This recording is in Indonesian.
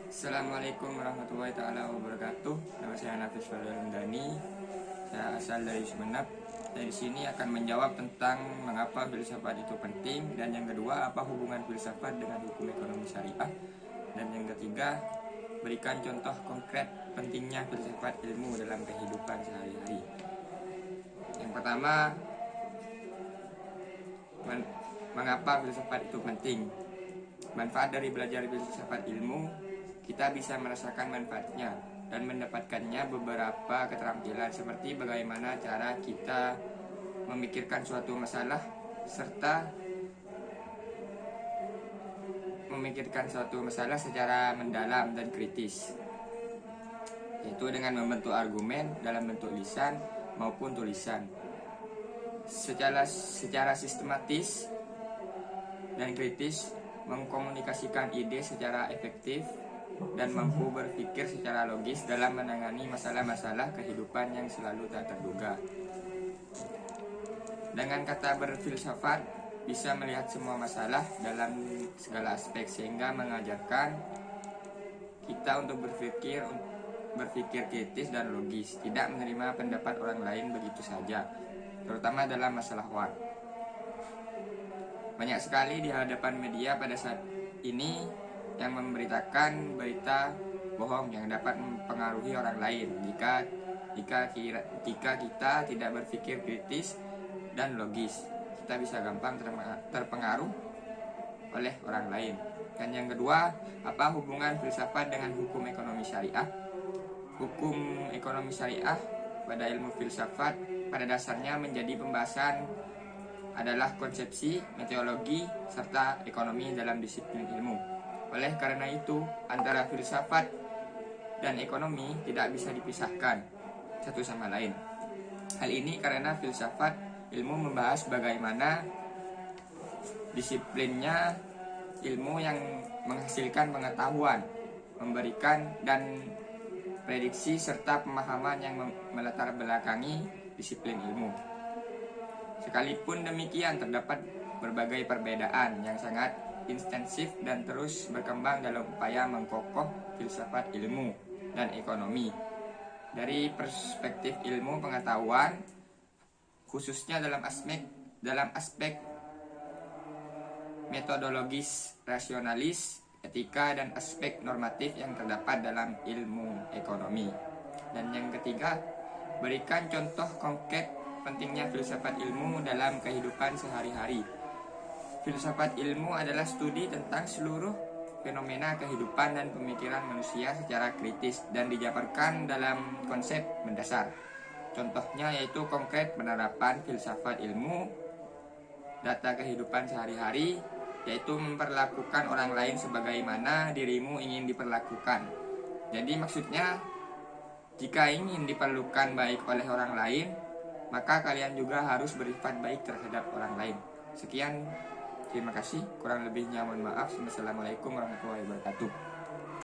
Assalamualaikum warahmatullahi taala wabarakatuh. Nama saya Nafis Fadlandani. Saya asal dari Sumeneb. Dari sini akan menjawab tentang mengapa filsafat itu penting, dan yang kedua apa hubungan filsafat dengan hukum ekonomi syariah, dan yang ketiga berikan contoh konkret pentingnya filsafat ilmu dalam kehidupan sehari-hari. Yang pertama, mengapa filsafat itu penting? Manfaat dari belajar filsafat ilmu, kita bisa merasakan manfaatnya dan mendapatkannya beberapa keterampilan seperti bagaimana cara kita memikirkan suatu masalah serta memikirkan suatu masalah secara mendalam dan kritis, yaitu dengan membentuk argumen dalam bentuk lisan maupun tulisan secara sistematis dan kritis, mengkomunikasikan ide secara efektif dan mampu berpikir secara logis dalam menangani masalah-masalah kehidupan yang selalu tak terduga. Dengan kata berfilsafat, bisa melihat semua masalah dalam segala aspek, sehingga mengajarkan kita untuk berpikir kritis dan logis, tidak menerima pendapat orang lain begitu saja, terutama dalam masalah war. Banyak sekali di hadapan media pada saat ini yang memberitakan berita bohong yang dapat mempengaruhi orang lain jika kita tidak berpikir kritis dan logis. Kita bisa gampang terpengaruh oleh orang lain. Dan yang kedua, apa hubungan filsafat dengan hukum ekonomi syariah? Hukum ekonomi syariah pada ilmu filsafat pada dasarnya menjadi pembahasan adalah konsepsi, metodologi, serta ekonomi dalam disiplin ilmu. Oleh karena itu, antara filsafat dan ekonomi tidak bisa dipisahkan satu sama lain. Hal ini karena filsafat ilmu membahas bagaimana disiplinnya ilmu yang menghasilkan pengetahuan, memberikan dan prediksi serta pemahaman yang melatar belakangi disiplin ilmu. Sekalipun demikian, terdapat berbagai perbedaan yang sangat intensif dan terus berkembang dalam upaya mengkokoh filsafat ilmu dan ekonomi. Dari perspektif ilmu pengetahuan, khususnya dalam aspek metodologis, rasionalis, etika, dan aspek normatif yang terdapat dalam ilmu ekonomi. Dan yang ketiga, berikan contoh konkret pentingnya filsafat ilmu dalam kehidupan sehari-hari. Filsafat ilmu adalah studi tentang seluruh fenomena kehidupan dan pemikiran manusia secara kritis dan dijabarkan dalam konsep mendasar. Contohnya yaitu konkret penerapan filsafat ilmu data kehidupan sehari-hari, yaitu memperlakukan orang lain sebagaimana dirimu ingin diperlakukan. Jadi maksudnya, jika ingin diperlukan baik oleh orang lain, maka kalian juga harus bersifat baik terhadap orang lain. Sekian, terima kasih. Kurang lebihnya mohon maaf. Wassalamualaikum warahmatullahi wabarakatuh.